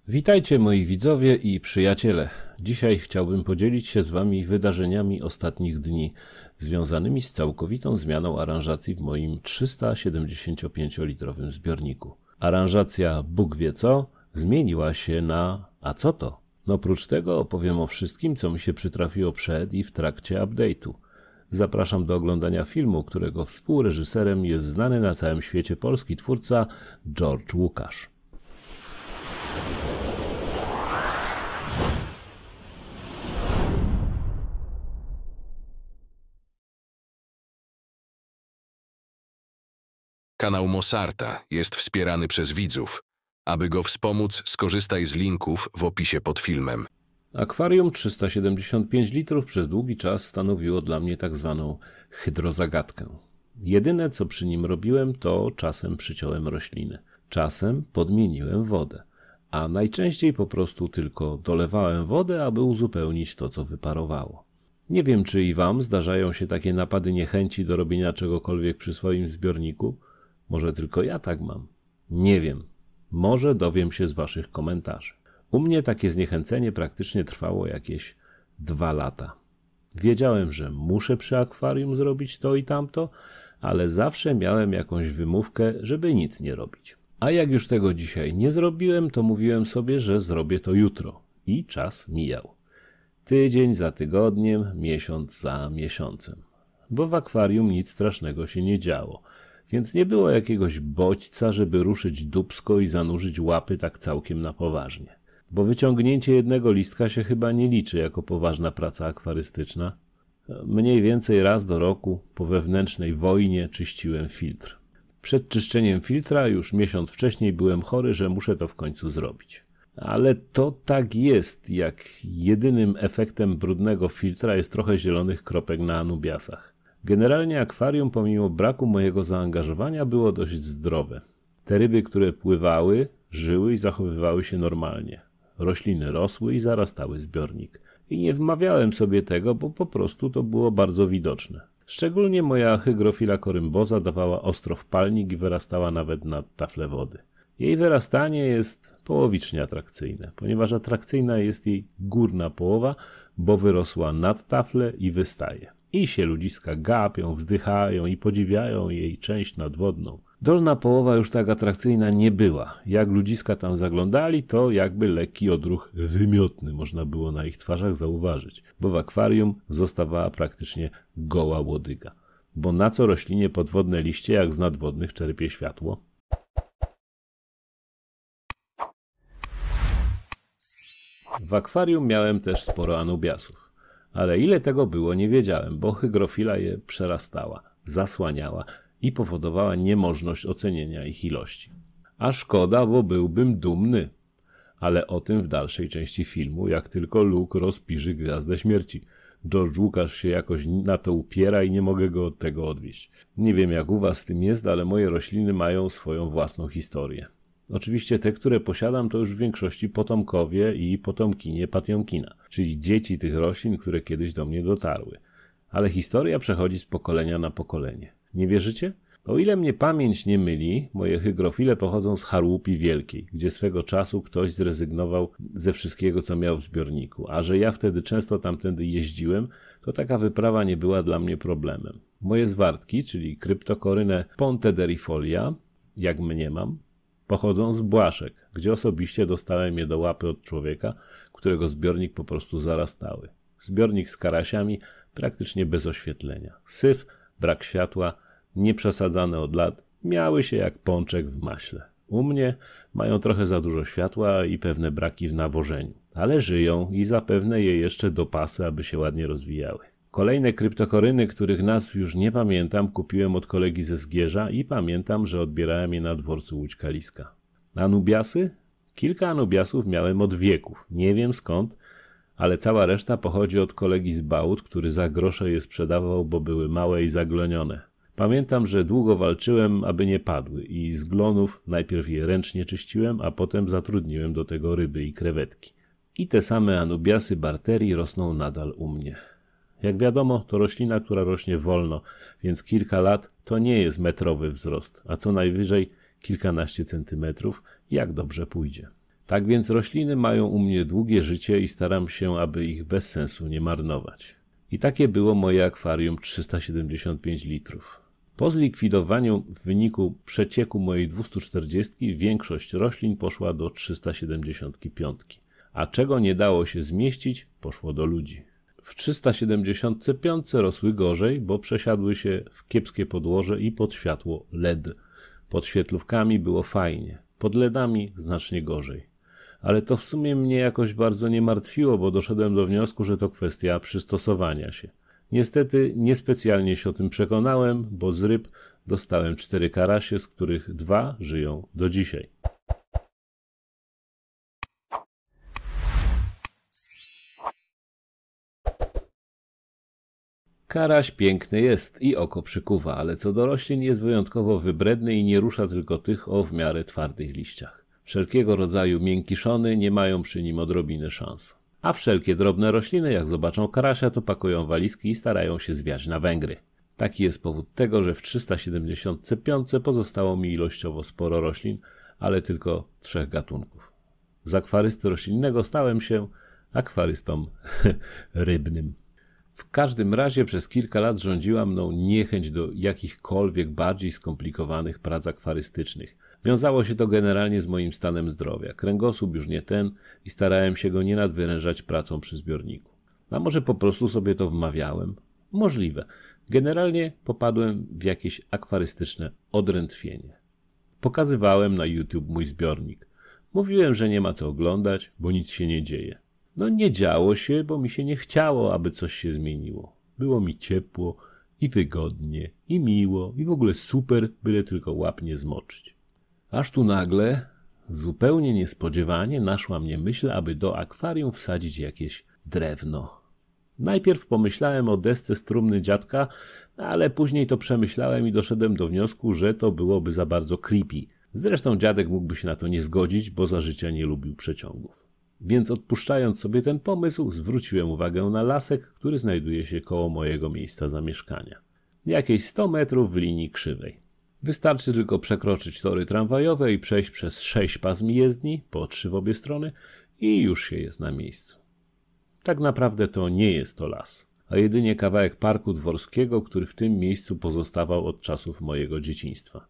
Witajcie moi widzowie i przyjaciele. Dzisiaj chciałbym podzielić się z wami wydarzeniami ostatnich dni związanymi z całkowitą zmianą aranżacji w moim 375-litrowym zbiorniku. Aranżacja Bóg wie co zmieniła się na a co to? No oprócz tego opowiem o wszystkim, co mi się przytrafiło przed i w trakcie update'u. Zapraszam do oglądania filmu, którego współreżyserem jest znany na całym świecie polski twórca George Łukasz. Kanał Mosarta jest wspierany przez widzów. Aby go wspomóc, skorzystaj z linków w opisie pod filmem. Akwarium 375 litrów przez długi czas stanowiło dla mnie tak zwaną hydrozagadkę. Jedyne co przy nim robiłem, to czasem przyciąłem rośliny, czasem podmieniłem wodę, a najczęściej po prostu tylko dolewałem wodę, aby uzupełnić to, co wyparowało. Nie wiem, czy i wam zdarzają się takie napady niechęci do robienia czegokolwiek przy swoim zbiorniku. Może tylko ja tak mam. Nie wiem. Może dowiem się z waszych komentarzy. U mnie takie zniechęcenie praktycznie trwało jakieś 2 lata. Wiedziałem, że muszę przy akwarium zrobić to i tamto, ale zawsze miałem jakąś wymówkę, żeby nic nie robić. A jak już tego dzisiaj nie zrobiłem, to mówiłem sobie, że zrobię to jutro. I czas mijał. Tydzień za tygodniem, miesiąc za miesiącem. Bo w akwarium nic strasznego się nie działo. Więc nie było jakiegoś bodźca, żeby ruszyć dupsko i zanurzyć łapy tak całkiem na poważnie. Bo wyciągnięcie jednego listka się chyba nie liczy jako poważna praca akwarystyczna. Mniej więcej raz do roku po wewnętrznej wojnie czyściłem filtr. Przed czyszczeniem filtra już miesiąc wcześniej byłem chory, że muszę to w końcu zrobić. Ale to tak jest, jak jedynym efektem brudnego filtra jest trochę zielonych kropek na anubiasach. Generalnie akwarium pomimo braku mojego zaangażowania było dość zdrowe. Te ryby, które pływały, żyły i zachowywały się normalnie. Rośliny rosły i zarastały zbiornik. I nie wmawiałem sobie tego, bo po prostu to było bardzo widoczne. Szczególnie moja hygrofila korymboza dawała ostro w palnik i wyrastała nawet na tafle wody. Jej wyrastanie jest połowicznie atrakcyjne, ponieważ atrakcyjna jest jej górna połowa, bo wyrosła nad taflę i wystaje. I się ludziska gapią, wzdychają i podziwiają jej część nadwodną. Dolna połowa już tak atrakcyjna nie była. Jak ludziska tam zaglądali, to jakby lekki odruch wymiotny można było na ich twarzach zauważyć, bo w akwarium zostawała praktycznie goła łodyga. Bo na co roślinie podwodne liście, jak z nadwodnych czerpie światło? W akwarium miałem też sporo anubiasów. Ale ile tego było, nie wiedziałem, bo hygrofila je przerastała, zasłaniała i powodowała niemożność ocenienia ich ilości. A szkoda, bo byłbym dumny. Ale o tym w dalszej części filmu, jak tylko Luke rozpiży Gwiazdę Śmierci. George Łukasz się jakoś na to upiera i nie mogę go od tego odwieść. Nie wiem jak u was z tym jest, ale moje rośliny mają swoją własną historię. Oczywiście te, które posiadam, to już w większości potomkowie i potomkinie Patiomkina, czyli dzieci tych roślin, które kiedyś do mnie dotarły. Ale historia przechodzi z pokolenia na pokolenie. Nie wierzycie? O ile mnie pamięć nie myli, moje hygrofile pochodzą z Charłupii Wielkiej, gdzie swego czasu ktoś zrezygnował ze wszystkiego, co miał w zbiorniku. A że ja wtedy często tamtędy jeździłem, to taka wyprawa nie była dla mnie problemem. Moje zwartki, czyli Cryptocorynę pontederifolia, jak mniemam, pochodzą z Błaszek, gdzie osobiście dostałem je do łapy od człowieka, którego zbiornik po prostu zarastały. Zbiornik z karasiami praktycznie bez oświetlenia. Syf, brak światła, nieprzesadzane od lat, miały się jak pączek w maśle. U mnie mają trochę za dużo światła i pewne braki w nawożeniu, ale żyją i zapewne je jeszcze dopasy, aby się ładnie rozwijały. Kolejne kryptokoryny, których nazw już nie pamiętam, kupiłem od kolegi ze Zgierza i pamiętam, że odbierałem je na dworcu Łódź Kaliska. Anubiasy? Kilka anubiasów miałem od wieków, nie wiem skąd, ale cała reszta pochodzi od kolegi z Bałut, który za grosze je sprzedawał, bo były małe i zaglonione. Pamiętam, że długo walczyłem, aby nie padły i z glonów najpierw je ręcznie czyściłem, a potem zatrudniłem do tego ryby i krewetki. I te same anubiasy barterii rosną nadal u mnie. Jak wiadomo, to roślina, która rośnie wolno, więc kilka lat to nie jest metrowy wzrost, a co najwyżej kilkanaście centymetrów, jak dobrze pójdzie. Tak więc rośliny mają u mnie długie życie i staram się, aby ich bez sensu nie marnować. I takie było moje akwarium 375 litrów. Po zlikwidowaniu w wyniku przecieku mojej 240 większość roślin poszła do 375, a czego nie dało się zmieścić, poszło do ludzi. W 375 rosły gorzej, bo przesiadły się w kiepskie podłoże i pod światło LED. Pod świetlówkami było fajnie, pod LEDami znacznie gorzej. Ale to w sumie mnie jakoś bardzo nie martwiło, bo doszedłem do wniosku, że to kwestia przystosowania się. Niestety niespecjalnie się o tym przekonałem, bo z ryb dostałem 4 karasie, z których 2 żyją do dzisiaj. Karaś piękny jest i oko przykuwa, ale co do roślin jest wyjątkowo wybredny i nie rusza tylko tych o w miarę twardych liściach. Wszelkiego rodzaju miękiszony nie mają przy nim odrobiny szans. A wszelkie drobne rośliny, jak zobaczą karasia, to pakują walizki i starają się zwiać na Węgry. Taki jest powód tego, że w 375 pozostało mi ilościowo sporo roślin, ale tylko 3 gatunków. Z akwarysty roślinnego stałem się akwarystą rybnym. W każdym razie przez kilka lat rządziła mną niechęć do jakichkolwiek bardziej skomplikowanych prac akwarystycznych. Wiązało się to generalnie z moim stanem zdrowia. Kręgosłup już nie ten i starałem się go nie nadwyrężać pracą przy zbiorniku. A może po prostu sobie to wmawiałem? Możliwe. Generalnie popadłem w jakieś akwarystyczne odrętwienie. Pokazywałem na YouTube mój zbiornik. Mówiłem, że nie ma co oglądać, bo nic się nie dzieje. No nie działo się, bo mi się nie chciało, aby coś się zmieniło. Było mi ciepło i wygodnie, i miło, i w ogóle super, byle tylko łap nie zmoczyć. Aż tu nagle, zupełnie niespodziewanie, naszła mnie myśl, aby do akwarium wsadzić jakieś drewno. Najpierw pomyślałem o desce z trumny dziadka, ale później to przemyślałem i doszedłem do wniosku, że to byłoby za bardzo creepy. Zresztą dziadek mógłby się na to nie zgodzić, bo za życia nie lubił przeciągów. Więc odpuszczając sobie ten pomysł, zwróciłem uwagę na lasek, który znajduje się koło mojego miejsca zamieszkania. Jakieś 100 metrów w linii krzywej. Wystarczy tylko przekroczyć tory tramwajowe i przejść przez 6 pasm jezdni, po 3 w obie strony i już się jest na miejscu. Tak naprawdę to nie jest to las, a jedynie kawałek parku dworskiego, który w tym miejscu pozostawał od czasów mojego dzieciństwa.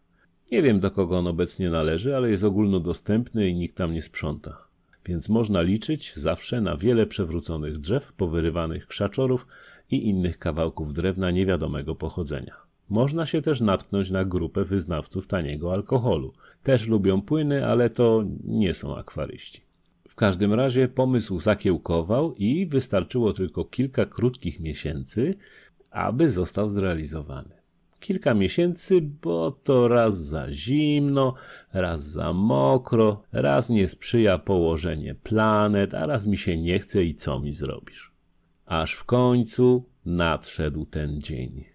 Nie wiem, do kogo on obecnie należy, ale jest ogólnodostępny i nikt tam nie sprząta. Więc można liczyć zawsze na wiele przewróconych drzew, powyrywanych krzaczorów i innych kawałków drewna niewiadomego pochodzenia. Można się też natknąć na grupę wyznawców taniego alkoholu. Też lubią płyny, ale to nie są akwaryści. W każdym razie pomysł zakiełkował i wystarczyło tylko kilka krótkich miesięcy, aby został zrealizowany. Kilka miesięcy, bo to raz za zimno, raz za mokro, raz nie sprzyja położenie planet, a raz mi się nie chce i co mi zrobisz? Aż w końcu nadszedł ten dzień.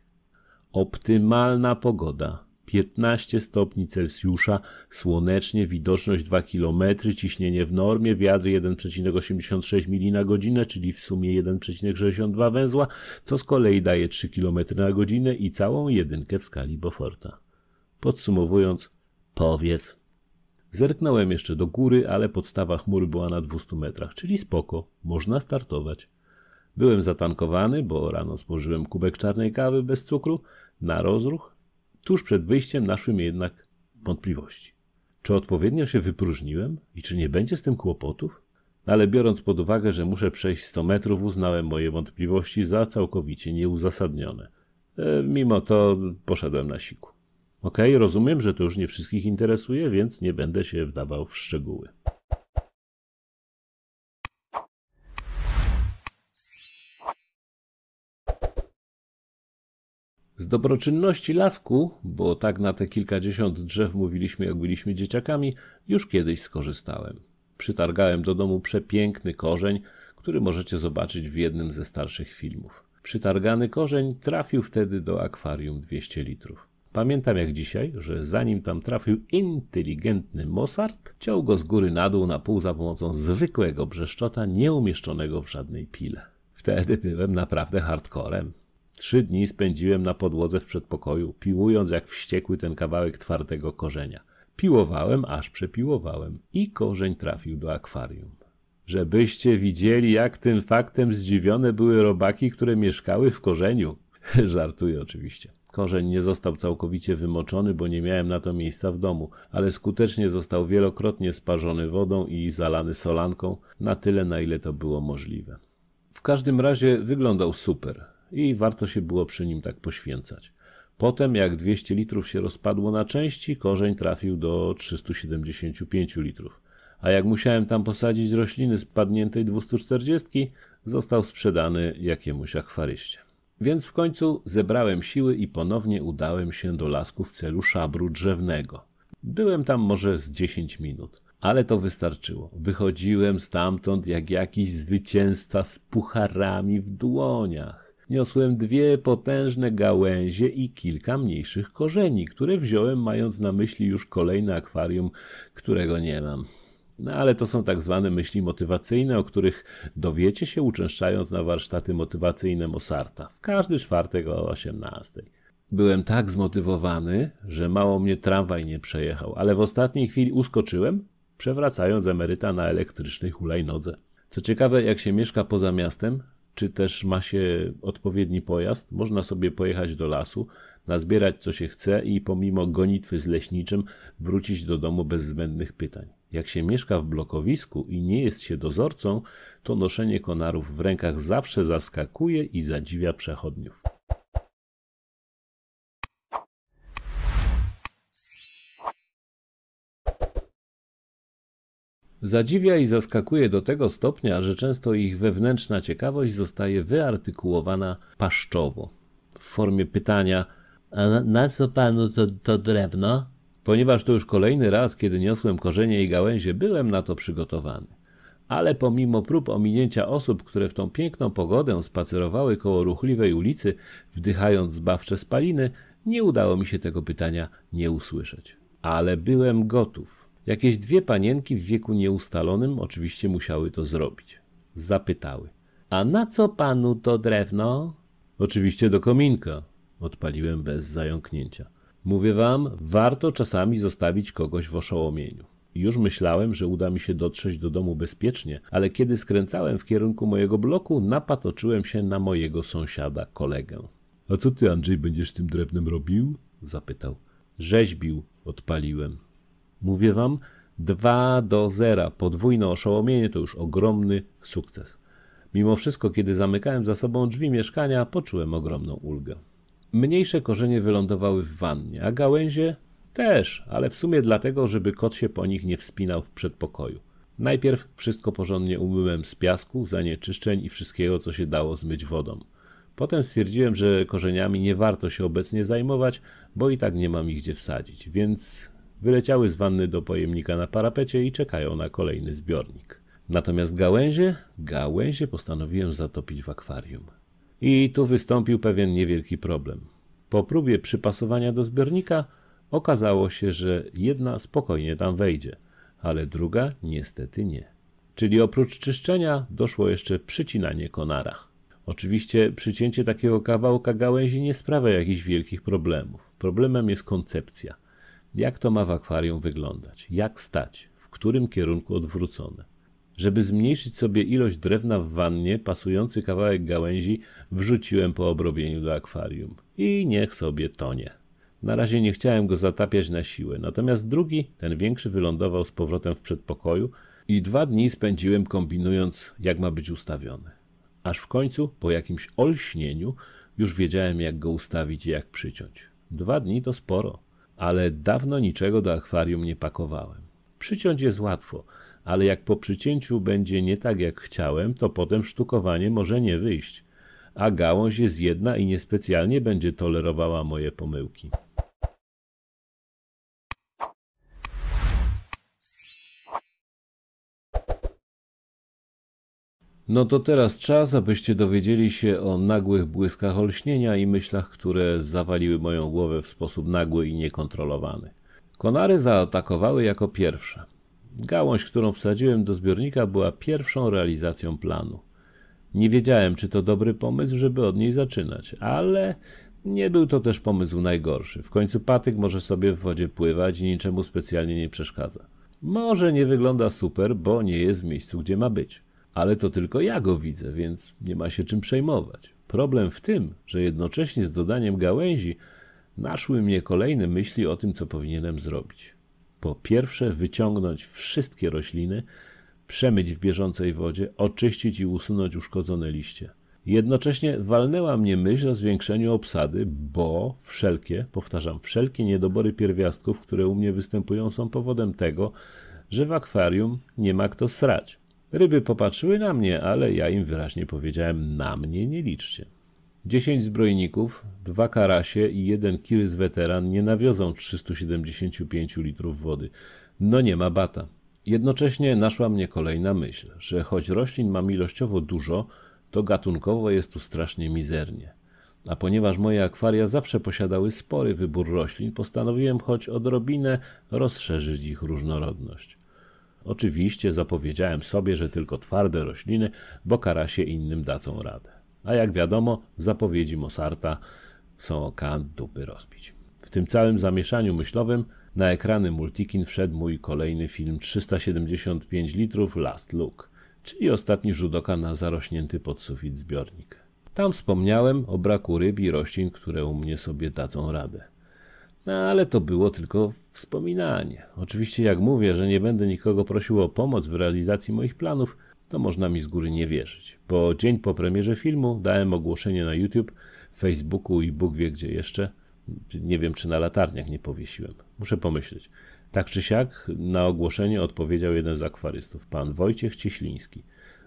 Optymalna pogoda, 15 stopni Celsjusza, słonecznie, widoczność 2 km, ciśnienie w normie, wiatr 1,86 mili na godzinę, czyli w sumie 1,62 węzła, co z kolei daje 3 km na godzinę i całą jedynkę w skali Beauforta. Podsumowując, powiew. Zerknąłem jeszcze do góry, ale podstawa chmur była na 200 metrach, czyli spoko, można startować. Byłem zatankowany, bo rano spożyłem kubek czarnej kawy bez cukru, na rozruch. Tuż przed wyjściem naszły mnie jednak wątpliwości. Czy odpowiednio się wypróżniłem i czy nie będzie z tym kłopotów? Ale biorąc pod uwagę, że muszę przejść 100 metrów, uznałem moje wątpliwości za całkowicie nieuzasadnione. Mimo to poszedłem na siku. Okej, rozumiem, że to już nie wszystkich interesuje, więc nie będę się wdawał w szczegóły. Z dobroczynności lasku, bo tak na te kilkadziesiąt drzew mówiliśmy, jak byliśmy dzieciakami, już kiedyś skorzystałem. Przytargałem do domu przepiękny korzeń, który możecie zobaczyć w jednym ze starszych filmów. Przytargany korzeń trafił wtedy do akwarium 200 litrów. Pamiętam jak dzisiaj, że zanim tam trafił inteligentny Mossart, ciął go z góry na dół na pół za pomocą zwykłego brzeszczota nieumieszczonego w żadnej pile. Wtedy byłem naprawdę hardcorem. 3 dni spędziłem na podłodze w przedpokoju, piłując jak wściekły ten kawałek twardego korzenia. Piłowałem, aż przepiłowałem i korzeń trafił do akwarium. Żebyście widzieli, jak tym faktem zdziwione były robaki, które mieszkały w korzeniu. Żartuję oczywiście. Korzeń nie został całkowicie wymoczony, bo nie miałem na to miejsca w domu, ale skutecznie został wielokrotnie sparzony wodą i zalany solanką, na tyle, na ile to było możliwe. W każdym razie wyglądał super i warto się było przy nim tak poświęcać. Potem, jak 200 litrów się rozpadło na części, korzeń trafił do 375 litrów. A jak musiałem tam posadzić rośliny spadniętej 240, został sprzedany jakiemuś akwaryście. Więc w końcu zebrałem siły i ponownie udałem się do lasku w celu szabru drzewnego. Byłem tam może z 10 minut, ale to wystarczyło. Wychodziłem stamtąd jak jakiś zwycięzca z pucharami w dłoniach. Niosłem 2 potężne gałęzie i kilka mniejszych korzeni, które wziąłem, mając na myśli już kolejne akwarium, którego nie mam. No ale to są tak zwane myśli motywacyjne, o których dowiecie się uczęszczając na warsztaty motywacyjne Mosarta w każdy czwartek o 18:00. Byłem tak zmotywowany, że mało mnie tramwaj nie przejechał, ale w ostatniej chwili uskoczyłem, przewracając emeryta na elektrycznej hulajnodze. Co ciekawe, jak się mieszka poza miastem, czy też ma się odpowiedni pojazd, można sobie pojechać do lasu, nazbierać co się chce i pomimo gonitwy z leśniczym wrócić do domu bez zbędnych pytań. Jak się mieszka w blokowisku i nie jest się dozorcą, to noszenie konarów w rękach zawsze zaskakuje i zadziwia przechodniów. Zadziwia i zaskakuje do tego stopnia, że często ich wewnętrzna ciekawość zostaje wyartykułowana paszczowo, w formie pytania: a na co panu to drewno? Ponieważ to już kolejny raz, kiedy niosłem korzenie i gałęzie, byłem na to przygotowany. Ale pomimo prób ominięcia osób, które w tą piękną pogodę spacerowały koło ruchliwej ulicy, wdychając zbawcze spaliny, nie udało mi się tego pytania nie usłyszeć. Ale byłem gotów. Jakieś 2 panienki w wieku nieustalonym oczywiście musiały to zrobić. Zapytały: a na co panu to drewno? Oczywiście do kominka, odpaliłem bez zająknięcia. Mówię wam, warto czasami zostawić kogoś w oszołomieniu. Już myślałem, że uda mi się dotrzeć do domu bezpiecznie, ale kiedy skręcałem w kierunku mojego bloku, napatoczyłem się na mojego sąsiada, kolegę. A co ty, Andrzej, będziesz z tym drewnem robił? Zapytał. Rzeźbił, odpaliłem. Mówię wam, 2-0, podwójne oszołomienie to już ogromny sukces. Mimo wszystko, kiedy zamykałem za sobą drzwi mieszkania, poczułem ogromną ulgę. Mniejsze korzenie wylądowały w wannie, a gałęzie też, ale w sumie dlatego, żeby kot się po nich nie wspinał w przedpokoju. Najpierw wszystko porządnie umyłem z piasku, zanieczyszczeń i wszystkiego, co się dało zmyć wodą. Potem stwierdziłem, że korzeniami nie warto się obecnie zajmować, bo i tak nie mam ich gdzie wsadzić, więc wyleciały z wanny do pojemnika na parapecie i czekają na kolejny zbiornik. Natomiast gałęzie postanowiłem zatopić w akwarium. I tu wystąpił pewien niewielki problem. Po próbie przypasowania do zbiornika okazało się, że jedna spokojnie tam wejdzie, ale druga niestety nie. Czyli oprócz czyszczenia doszło jeszcze przycinanie konara. Oczywiście przycięcie takiego kawałka gałęzi nie sprawia jakichś wielkich problemów. Problemem jest koncepcja. Jak to ma w akwarium wyglądać? Jak stać? W którym kierunku odwrócone? Żeby zmniejszyć sobie ilość drewna w wannie, pasujący kawałek gałęzi wrzuciłem po obrobieniu do akwarium. I niech sobie tonie. Na razie nie chciałem go zatapiać na siłę, natomiast drugi, ten większy, wylądował z powrotem w przedpokoju i 2 dni spędziłem kombinując, jak ma być ustawiony. Aż w końcu, po jakimś olśnieniu, już wiedziałem, jak go ustawić i jak przyciąć. 2 dni to sporo, ale dawno niczego do akwarium nie pakowałem. Przyciąć jest łatwo, ale jak po przycięciu będzie nie tak jak chciałem, to potem sztukowanie może nie wyjść, a gałąź jest jedna i niespecjalnie będzie tolerowała moje pomyłki. No to teraz czas, abyście dowiedzieli się o nagłych błyskach olśnienia i myślach, które zawaliły moją głowę w sposób nagły i niekontrolowany. Konary zaatakowały jako pierwsze. Gałąź, którą wsadziłem do zbiornika, była pierwszą realizacją planu. Nie wiedziałem, czy to dobry pomysł, żeby od niej zaczynać, ale Nie był to też pomysł najgorszy. W końcu patyk może sobie w wodzie pływać i niczemu specjalnie nie przeszkadza. Może nie wygląda super, bo nie jest w miejscu, gdzie ma być. Ale to tylko ja go widzę, więc nie ma się czym przejmować. Problem w tym, że jednocześnie z dodaniem gałęzi naszły mnie kolejne myśli o tym, co powinienem zrobić. Po pierwsze, wyciągnąć wszystkie rośliny, przemyć w bieżącej wodzie, oczyścić i usunąć uszkodzone liście. Jednocześnie walnęła mnie myśl o zwiększeniu obsady, bo wszelkie niedobory pierwiastków, które u mnie występują, są powodem tego, że w akwarium nie ma kto srać. Ryby popatrzyły na mnie, ale ja im wyraźnie powiedziałem: na mnie nie liczcie. 10 zbrojników, 2 karasie i 1 kirys weteran nie nawiozą 375 litrów wody. No nie ma bata. Jednocześnie naszła mnie kolejna myśl, że choć roślin mam ilościowo dużo, to gatunkowo jest tu strasznie mizernie. A ponieważ moje akwaria zawsze posiadały spory wybór roślin, postanowiłem choć odrobinę rozszerzyć ich różnorodność. Oczywiście zapowiedziałem sobie, że tylko twarde rośliny, bo karasie innym dadzą radę. A jak wiadomo, zapowiedzi Mosarta są oka dupy rozbić. W tym całym zamieszaniu myślowym na ekrany Multikin wszedł mój kolejny film 375 litrów Last Look, czyli ostatni rzut oka na zarośnięty pod sufit zbiornik. Tam wspomniałem o braku ryb i roślin, które u mnie sobie dadzą radę. No ale to było tylko wspominanie. Oczywiście jak mówię, że nie będę nikogo prosił o pomoc w realizacji moich planów, to można mi z góry nie wierzyć. Bo dzień po premierze filmu dałem ogłoszenie na YouTube, Facebooku i Bóg wie gdzie jeszcze. Nie wiem, czy na latarniach nie powiesiłem. Muszę pomyśleć. Tak czy siak na ogłoszenie odpowiedział jeden z akwarystów, pan Wojciech Cieśliński.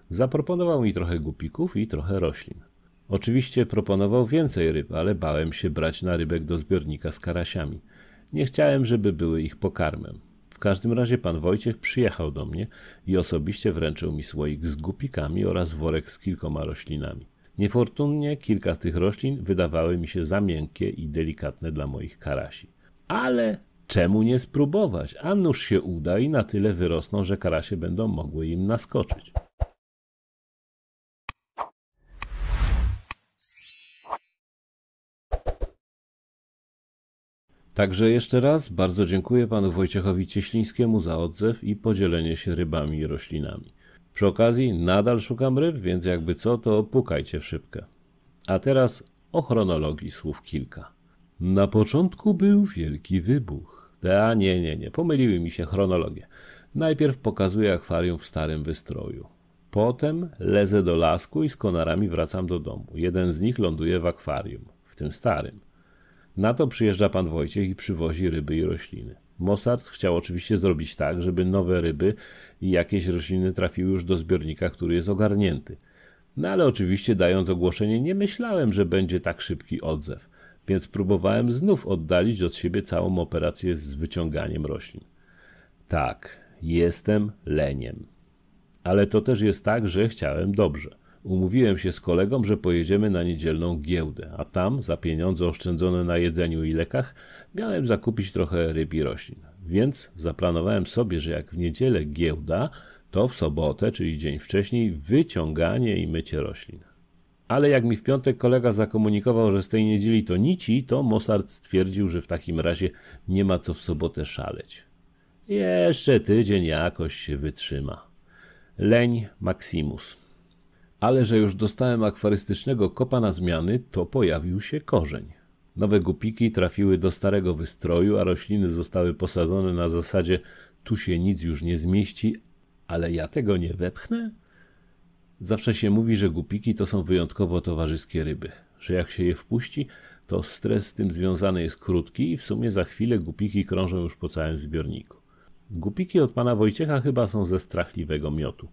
Zaproponował mi trochę gupików i trochę roślin. Oczywiście proponował więcej ryb, ale bałem się brać na rybek do zbiornika z karasiami. Nie chciałem, żeby były ich pokarmem. W każdym razie pan Wojciech przyjechał do mnie i osobiście wręczył mi słoik z gupikami oraz worek z kilkoma roślinami. Niefortunnie kilka z tych roślin wydawały mi się za miękkie i delikatne dla moich karasi. Ale czemu nie spróbować? A nuż się uda i na tyle wyrosną, że karasie będą mogły im naskoczyć. Także jeszcze raz bardzo dziękuję panu Wojciechowi Cieślińskiemu za odzew i podzielenie się rybami i roślinami. Przy okazji nadal szukam ryb, więc jakby co, to pukajcie w szybkę. A teraz o chronologii słów kilka. Na początku był wielki wybuch. Nie, pomyliły mi się chronologie. Najpierw pokazuję akwarium w starym wystroju. Potem lezę do lasku i z konarami wracam do domu. Jeden z nich ląduje w akwarium, w tym starym. Na to przyjeżdża pan Wojciech i przywozi ryby i rośliny. Mossart chciał oczywiście zrobić tak, żeby nowe ryby i jakieś rośliny trafiły już do zbiornika, który jest ogarnięty. No ale oczywiście dając ogłoszenie nie myślałem, że będzie tak szybki odzew, więc próbowałem znów oddalić od siebie całą operację z wyciąganiem roślin. Tak, jestem leniem. Ale to też jest tak, że chciałem dobrze. Umówiłem się z kolegą, że pojedziemy na niedzielną giełdę, a tam za pieniądze oszczędzone na jedzeniu i lekach miałem zakupić trochę ryb i roślin. Więc zaplanowałem sobie, że jak w niedzielę giełda, to w sobotę, czyli dzień wcześniej, wyciąganie i mycie roślin. Ale jak mi w piątek kolega zakomunikował, że z tej niedzieli to nici, to Mossart stwierdził, że w takim razie nie ma co w sobotę szaleć. Jeszcze tydzień jakoś się wytrzyma. Leń Maximus. Ale że już dostałem akwarystycznego kopa na zmiany, to pojawił się korzeń. Nowe gupiki trafiły do starego wystroju, a rośliny zostały posadzone na zasadzie tu się nic już nie zmieści, ale ja tego nie wepchnę? Zawsze się mówi, że gupiki to są wyjątkowo towarzyskie ryby, że jak się je wpuści, to stres z tym związany jest krótki i w sumie za chwilę gupiki krążą już po całym zbiorniku. Gupiki od pana Wojciecha chyba są ze strachliwego miotu,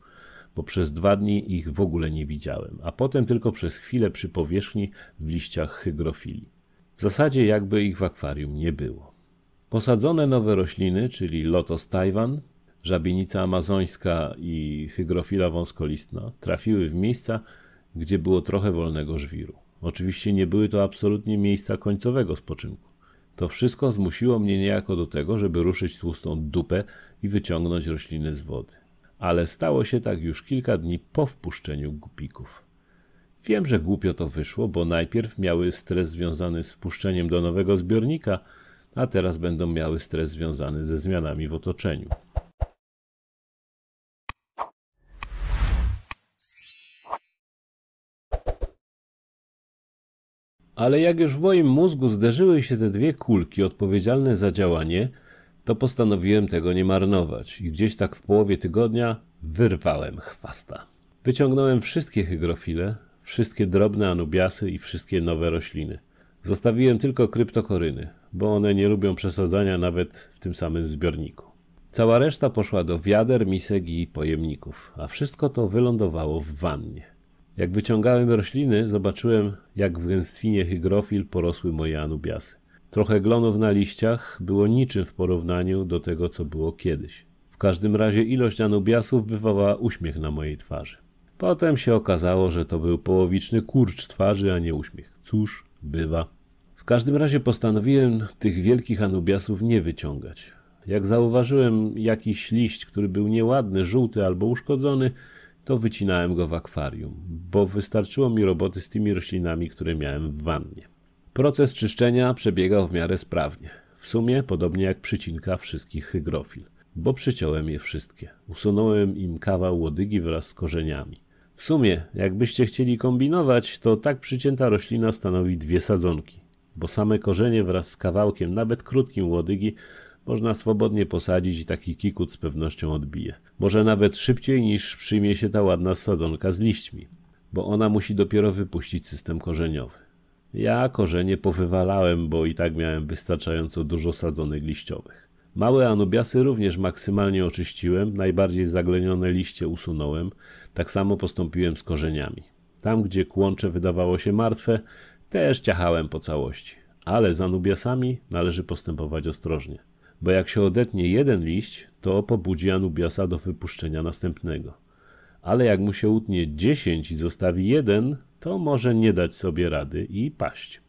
bo przez 2 dni ich w ogóle nie widziałem, a potem tylko przez chwilę przy powierzchni w liściach hygrofilii. W zasadzie jakby ich w akwarium nie było. Posadzone nowe rośliny, czyli lotos Tajwan, żabienica amazońska i hygrofila wąskolistna, trafiły w miejsca, gdzie było trochę wolnego żwiru. Oczywiście nie były to absolutnie miejsca końcowego spoczynku. To wszystko zmusiło mnie niejako do tego, żeby ruszyć tłustą dupę i wyciągnąć rośliny z wody. Ale stało się tak już kilka dni po wpuszczeniu gupików. Wiem, że głupio to wyszło, bo najpierw miały stres związany z wpuszczeniem do nowego zbiornika, a teraz będą miały stres związany ze zmianami w otoczeniu. Ale jak już w moim mózgu zderzyły się te dwie kulki odpowiedzialne za działanie, to postanowiłem tego nie marnować i gdzieś tak w połowie tygodnia wyrwałem chwasta. Wyciągnąłem wszystkie hygrofile, wszystkie drobne anubiasy i wszystkie nowe rośliny. Zostawiłem tylko kryptokoryny, bo one nie lubią przesadzania nawet w tym samym zbiorniku. Cała reszta poszła do wiader, misek i pojemników, a wszystko to wylądowało w wannie. Jak wyciągałem rośliny, zobaczyłem, jak w gęstwinie hygrofil porosły moje anubiasy. Trochę glonów na liściach było niczym w porównaniu do tego, co było kiedyś. W każdym razie ilość anubiasów wywołała uśmiech na mojej twarzy. Potem się okazało, że to był połowiczny kurcz twarzy, a nie uśmiech. Cóż, bywa. W każdym razie postanowiłem tych wielkich anubiasów nie wyciągać. Jak zauważyłem jakiś liść, który był nieładny, żółty albo uszkodzony, to wycinałem go w akwarium, bo wystarczyło mi roboty z tymi roślinami, które miałem w wannie. Proces czyszczenia przebiegał w miarę sprawnie. W sumie podobnie jak przycinka wszystkich hygrofil, bo przyciąłem je wszystkie. Usunąłem im kawał łodygi wraz z korzeniami. W sumie, jakbyście chcieli kombinować, to tak przycięta roślina stanowi 2 sadzonki, bo same korzenie wraz z kawałkiem, nawet krótkim łodygi, można swobodnie posadzić i taki kikut z pewnością odbije. Może nawet szybciej niż przyjmie się ta ładna sadzonka z liśćmi, bo ona musi dopiero wypuścić system korzeniowy. Ja korzenie powywalałem, bo i tak miałem wystarczająco dużo sadzonek liściowych. Małe anubiasy również maksymalnie oczyściłem, najbardziej zaglenione liście usunąłem, tak samo postąpiłem z korzeniami. Tam, gdzie kłącze wydawało się martwe, też ciachałem po całości. Ale z anubiasami należy postępować ostrożnie, bo jak się odetnie jeden liść, to pobudzi anubiasa do wypuszczenia następnego. Ale jak mu się utnie 10 i zostawi jeden, to może nie dać sobie rady i paść.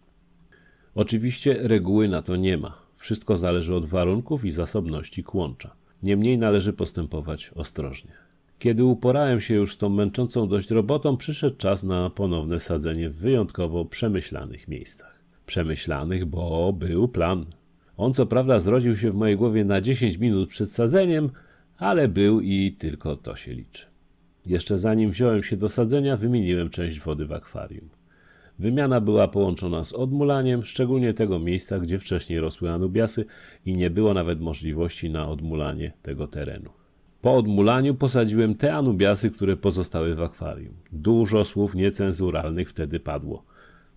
Oczywiście reguły na to nie ma. Wszystko zależy od warunków i zasobności kłącza. Niemniej należy postępować ostrożnie. Kiedy uporałem się już z tą męczącą dość robotą, przyszedł czas na ponowne sadzenie w wyjątkowo przemyślanych miejscach. Przemyślanych, bo był plan. On co prawda zrodził się w mojej głowie na 10 minut przed sadzeniem, ale był i tylko to się liczy. Jeszcze zanim wziąłem się do sadzenia, wymieniłem część wody w akwarium. Wymiana była połączona z odmulaniem, szczególnie tego miejsca, gdzie wcześniej rosły anubiasy i nie było nawet możliwości na odmulanie tego terenu. Po odmulaniu posadziłem te anubiasy, które pozostały w akwarium. Dużo słów niecenzuralnych wtedy padło,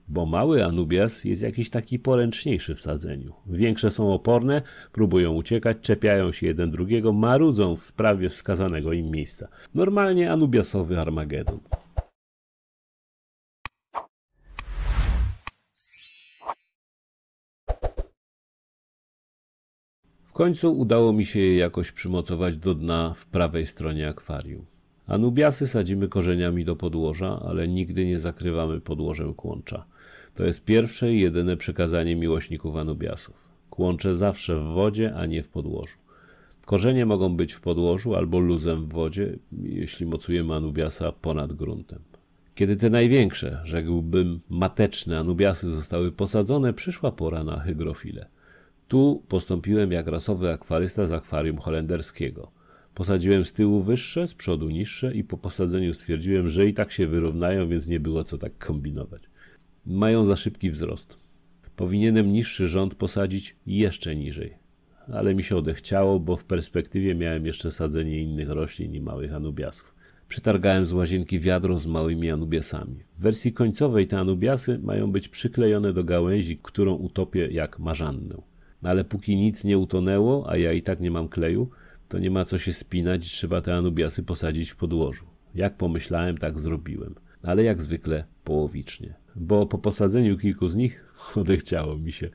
bo mały anubias jest jakiś taki poręczniejszy w sadzeniu. Większe są oporne, próbują uciekać, czepiają się jeden drugiego, marudzą w sprawie wskazanego im miejsca. Normalnie anubiasowy Armagedon. W końcu udało mi się je jakoś przymocować do dna w prawej stronie akwarium. Anubiasy sadzimy korzeniami do podłoża, ale nigdy nie zakrywamy podłożem kłącza. To jest pierwsze i jedyne przekazanie miłośników anubiasów. Kłącze zawsze w wodzie, a nie w podłożu. Korzenie mogą być w podłożu albo luzem w wodzie, jeśli mocujemy anubiasa ponad gruntem. Kiedy te największe, rzekłbym mateczne anubiasy zostały posadzone, przyszła pora na hygrofile. Tu postąpiłem jak rasowy akwarysta z akwarium holenderskiego. Posadziłem z tyłu wyższe, z przodu niższe i po posadzeniu stwierdziłem, że i tak się wyrównają, więc nie było co tak kombinować. Mają za szybki wzrost. Powinienem niższy rząd posadzić jeszcze niżej. Ale mi się odechciało, bo w perspektywie miałem jeszcze sadzenie innych roślin i małych anubiasów. Przytargałem z łazienki wiadro z małymi anubiasami. W wersji końcowej te anubiasy mają być przyklejone do gałęzi, którą utopię jak marzannę. Ale póki nic nie utonęło, a ja i tak nie mam kleju, to nie ma co się spinać i trzeba te anubiasy posadzić w podłożu. Jak pomyślałem, tak zrobiłem. Ale jak zwykle połowicznie. Bo po posadzeniu kilku z nich odechciało mi się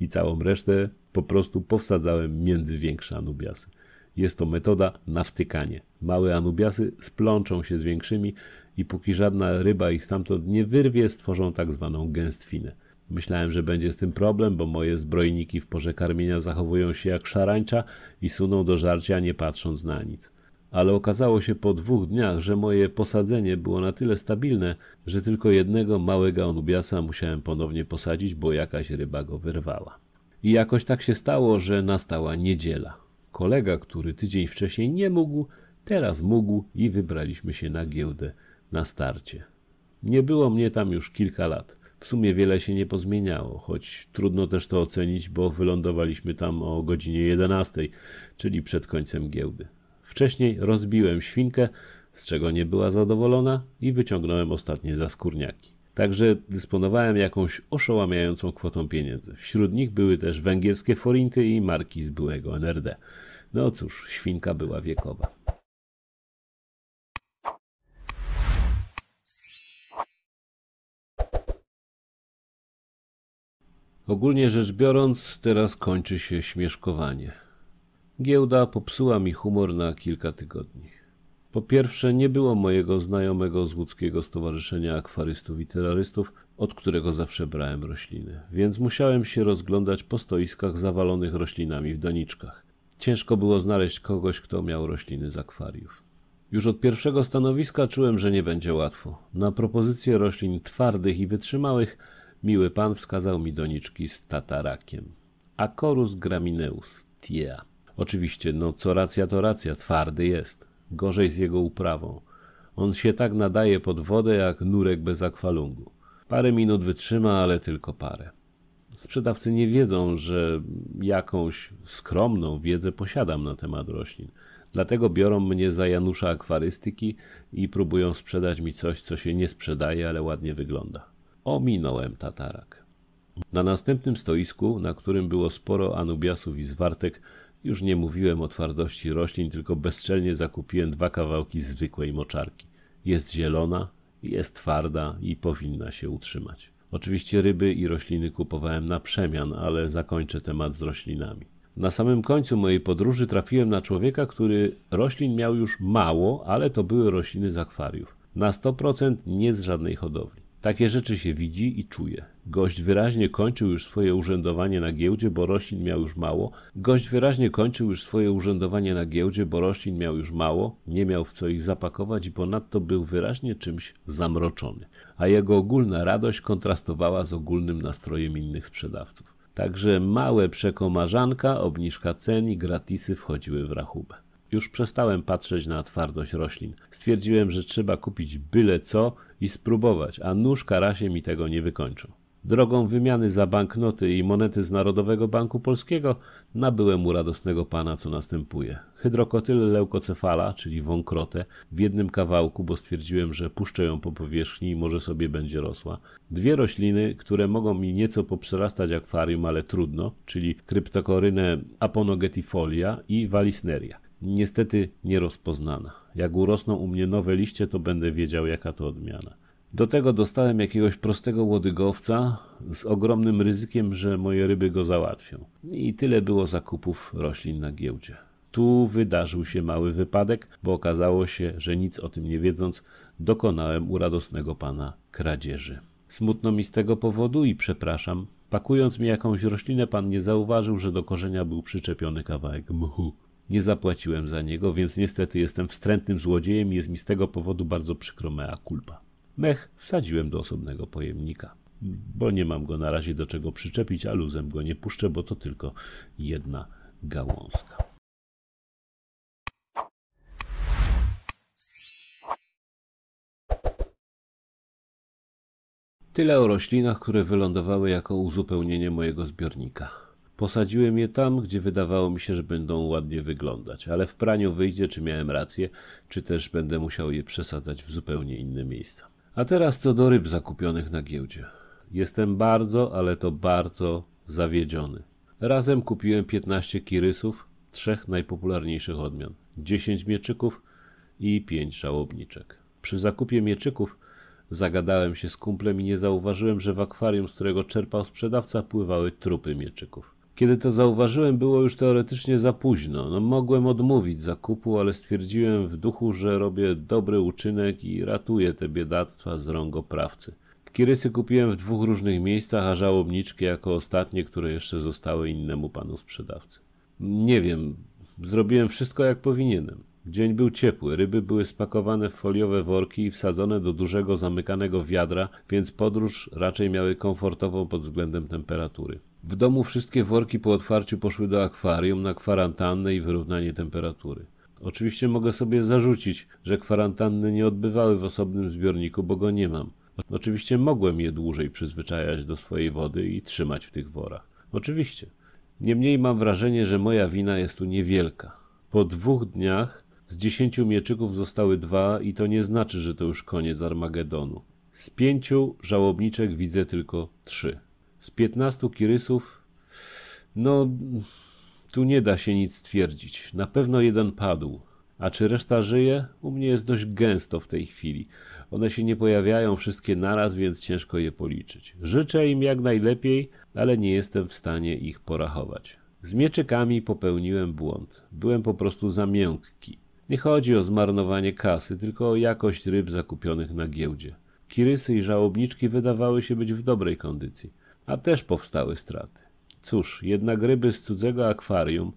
i całą resztę po prostu powsadzałem między większe anubiasy. Jest to metoda na wtykanie. Małe anubiasy splączą się z większymi i póki żadna ryba ich stamtąd nie wyrwie, stworzą tak zwaną gęstwinę. Myślałem, że będzie z tym problem, bo moje zbrojniki w porze karmienia zachowują się jak szarańcza i suną do żarcia nie patrząc na nic. ale okazało się po 2 dniach, że moje posadzenie było na tyle stabilne, że tylko jednego małego anubiasa musiałem ponownie posadzić, bo jakaś ryba go wyrwała. I jakoś tak się stało, że nastała niedziela. Kolega, który tydzień wcześniej nie mógł, teraz mógł i wybraliśmy się na giełdę na starcie. Nie było mnie tam już kilka lat. W sumie wiele się nie pozmieniało, choć trudno też to ocenić, bo wylądowaliśmy tam o godzinie 11, czyli przed końcem giełdy. Wcześniej rozbiłem świnkę, z czego nie była zadowolona, i wyciągnąłem ostatnie zaskórniaki. Także dysponowałem jakąś oszałamiającą kwotą pieniędzy. Wśród nich były też węgierskie forinty i marki z byłego NRD. No cóż, świnka była wiekowa. Ogólnie rzecz biorąc, teraz kończy się śmieszkowanie. Giełda popsuła mi humor na kilka tygodni. Po pierwsze, nie było mojego znajomego z łódzkiego Stowarzyszenia Akwarystów i Terrorystów, od którego zawsze brałem rośliny, więc musiałem się rozglądać po stoiskach zawalonych roślinami w doniczkach. Ciężko było znaleźć kogoś, kto miał rośliny z akwariów. Już od pierwszego stanowiska czułem, że nie będzie łatwo. Na propozycję roślin twardych i wytrzymałych miły pan wskazał mi doniczki z tatarakiem. Acorus gramineus, Thea. Oczywiście, co racja to racja, twardy jest. Gorzej z jego uprawą. On się tak nadaje pod wodę jak nurek bez akwalungu. Parę minut wytrzyma, ale tylko parę. Sprzedawcy nie wiedzą, że jakąś skromną wiedzę posiadam na temat roślin. Dlatego biorą mnie za Janusza akwarystyki i próbują sprzedać mi coś, co się nie sprzedaje, ale ładnie wygląda. Ominąłem tatarak. Na następnym stoisku, na którym było sporo anubiasów i zwartek, już nie mówiłem o twardości roślin, tylko bezczelnie zakupiłem 2 kawałki zwykłej moczarki. Jest zielona, jest twarda i powinna się utrzymać. Oczywiście ryby i rośliny kupowałem na przemian, ale zakończę temat z roślinami. Na samym końcu mojej podróży trafiłem na człowieka, który roślin miał już mało, ale to były rośliny z akwariów. Na 100% nie z żadnej hodowli. Takie rzeczy się widzi i czuje. Gość wyraźnie kończył już swoje urzędowanie na giełdzie, bo roślin miał już mało. Nie miał w co ich zapakować i ponadto był wyraźnie czymś zamroczony. A jego ogólna radość kontrastowała z ogólnym nastrojem innych sprzedawców. Także małe przekomarzanka, obniżka cen i gratisy wchodziły w rachubę. Już przestałem patrzeć na twardość roślin. Stwierdziłem, że trzeba kupić byle co i spróbować, a nóż karasie mi tego nie wykończą. Drogą wymiany za banknoty i monety z Narodowego Banku Polskiego nabyłem u radosnego pana, co następuje. Hydrokotyl leukocefala, czyli wąkrotę, w jednym kawałku, bo stwierdziłem, że puszczę ją po powierzchni i może sobie będzie rosła. 2 rośliny, które mogą mi nieco poprzerastać akwarium, ale trudno, czyli kryptokorynę aponogetifolia i walisneria. Niestety nierozpoznana. Jak urosną u mnie nowe liście, to będę wiedział, jaka to odmiana. Do tego dostałem jakiegoś prostego łodygowca z ogromnym ryzykiem, że moje ryby go załatwią. I tyle było zakupów roślin na giełdzie. Tu wydarzył się mały wypadek, bo okazało się, że nic o tym nie wiedząc, dokonałem u radosnego pana kradzieży. Smutno mi z tego powodu i przepraszam. Pakując mi jakąś roślinę, pan nie zauważył, że do korzenia był przyczepiony kawałek mchu. Nie zapłaciłem za niego, więc niestety jestem wstrętnym złodziejem i jest mi z tego powodu bardzo przykro, mea culpa. Mech wsadziłem do osobnego pojemnika, bo nie mam go na razie do czego przyczepić, a luzem go nie puszczę, bo to tylko jedna gałązka. Tyle o roślinach, które wylądowały jako uzupełnienie mojego zbiornika. Posadziłem je tam, gdzie wydawało mi się, że będą ładnie wyglądać, ale w praniu wyjdzie, czy miałem rację, czy też będę musiał je przesadzać w zupełnie inne miejsca. A teraz co do ryb zakupionych na giełdzie. Jestem bardzo, ale to bardzo zawiedziony. Razem kupiłem 15 kirysów, 3 najpopularniejszych odmian, 10 mieczyków i 5 żałobniczek. Przy zakupie mieczyków zagadałem się z kumplem i nie zauważyłem, że w akwarium, z którego czerpał sprzedawca, pływały trupy mieczyków. Kiedy to zauważyłem, było już teoretycznie za późno. Mogłem odmówić zakupu, ale stwierdziłem w duchu, że robię dobry uczynek i ratuję te biedactwa z rąk oprawcy. Kirysy kupiłem w 2 różnych miejscach, a żałobniczki jako ostatnie, które jeszcze zostały innemu panu sprzedawcy. Nie wiem, zrobiłem wszystko jak powinienem. Dzień był ciepły, ryby były spakowane w foliowe worki i wsadzone do dużego zamykanego wiadra, więc podróż raczej miały komfortową pod względem temperatury. W domu wszystkie worki po otwarciu poszły do akwarium na kwarantannę i wyrównanie temperatury. Oczywiście mogę sobie zarzucić, że kwarantanny nie odbywały w osobnym zbiorniku, bo go nie mam. Oczywiście mogłem je dłużej przyzwyczajać do swojej wody i trzymać w tych worach. Oczywiście. Niemniej mam wrażenie, że moja wina jest tu niewielka. Po 2 dniach z 10 mieczyków zostały 2 i to nie znaczy, że to już koniec Armagedonu. Z 5 żałobniczek widzę tylko 3. Z 15 kirysów, no tu nie da się nic stwierdzić. Na pewno jeden padł. A czy reszta żyje? U mnie jest dość gęsto w tej chwili. One się nie pojawiają wszystkie naraz, więc ciężko je policzyć. Życzę im jak najlepiej, ale nie jestem w stanie ich porachować. Z mieczykami popełniłem błąd. Byłem po prostu za miękki. Nie chodzi o zmarnowanie kasy, tylko o jakość ryb zakupionych na giełdzie. Kirysy i żałobniczki wydawały się być w dobrej kondycji, a też powstały straty. Cóż, jednak ryby z cudzego akwarium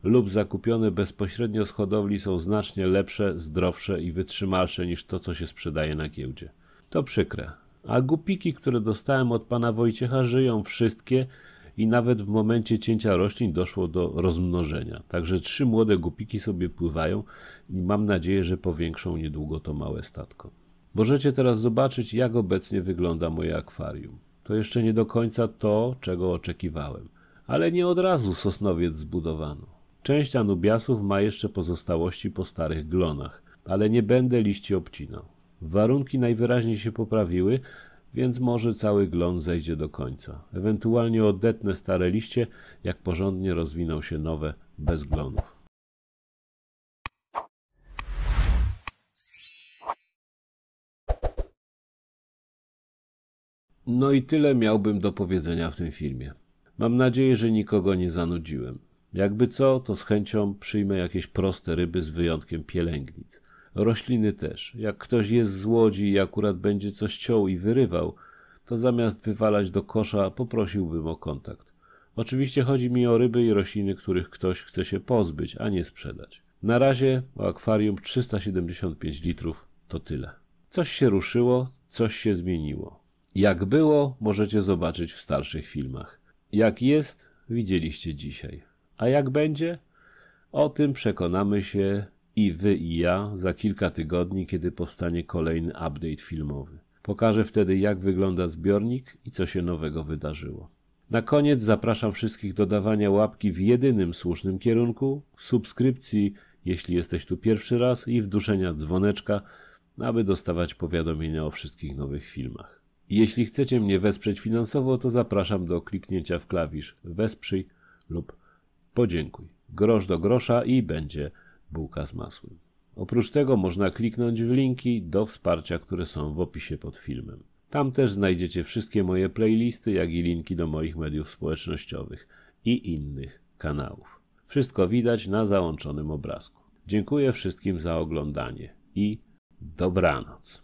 lub zakupione bezpośrednio z hodowli są znacznie lepsze, zdrowsze i wytrzymalsze niż to, co się sprzedaje na giełdzie. To przykre. A gupiki, które dostałem od pana Wojciecha, żyją wszystkie i nawet w momencie cięcia roślin doszło do rozmnożenia. Także 3 młode gupiki sobie pływają i mam nadzieję, że powiększą niedługo to małe statko. Możecie teraz zobaczyć, jak obecnie wygląda moje akwarium. To jeszcze nie do końca to, czego oczekiwałem. Ale nie od razu sosnowiec zbudowano. Część anubiasów ma jeszcze pozostałości po starych glonach, ale nie będę liści obcinał. Warunki najwyraźniej się poprawiły, więc może cały glon zejdzie do końca. Ewentualnie odetnę stare liście, jak porządnie rozwiną się nowe, bez glonów. No i tyle miałbym do powiedzenia w tym filmie. Mam nadzieję, że nikogo nie zanudziłem. Jakby co, to z chęcią przyjmę jakieś proste ryby z wyjątkiem pielęgnic. Rośliny też. Jak ktoś jest z Łodzi i akurat będzie coś ciął i wyrywał, to zamiast wywalać do kosza, poprosiłbym o kontakt. Oczywiście chodzi mi o ryby i rośliny, których ktoś chce się pozbyć, a nie sprzedać. Na razie o akwarium 375 litrów to tyle. Coś się ruszyło, coś się zmieniło. Jak było, możecie zobaczyć w starszych filmach. Jak jest, widzieliście dzisiaj. A jak będzie? O tym przekonamy się i wy i ja za kilka tygodni, kiedy powstanie kolejny update filmowy. Pokażę wtedy, jak wygląda zbiornik i co się nowego wydarzyło. Na koniec zapraszam wszystkich do dawania łapki w jedynym słusznym kierunku, subskrypcji, jeśli jesteś tu pierwszy raz, i wduszenia dzwoneczka, aby dostawać powiadomienia o wszystkich nowych filmach. Jeśli chcecie mnie wesprzeć finansowo, to zapraszam do kliknięcia w klawisz wesprzyj lub podziękuj. Grosz do grosza i będzie bułka z masłem. Oprócz tego można kliknąć w linki do wsparcia, które są w opisie pod filmem. Tam też znajdziecie wszystkie moje playlisty, jak i linki do moich mediów społecznościowych i innych kanałów. Wszystko widać na załączonym obrazku. Dziękuję wszystkim za oglądanie i dobranoc.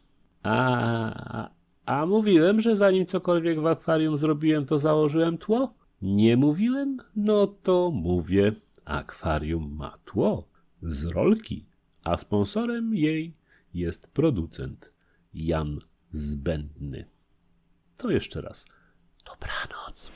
A mówiłem, że zanim cokolwiek w akwarium zrobiłem, to założyłem tło? Nie mówiłem? No to mówię. Akwarium ma tło z rolki, a sponsorem jej jest producent Jan Zbędny. To jeszcze raz. Dobranoc.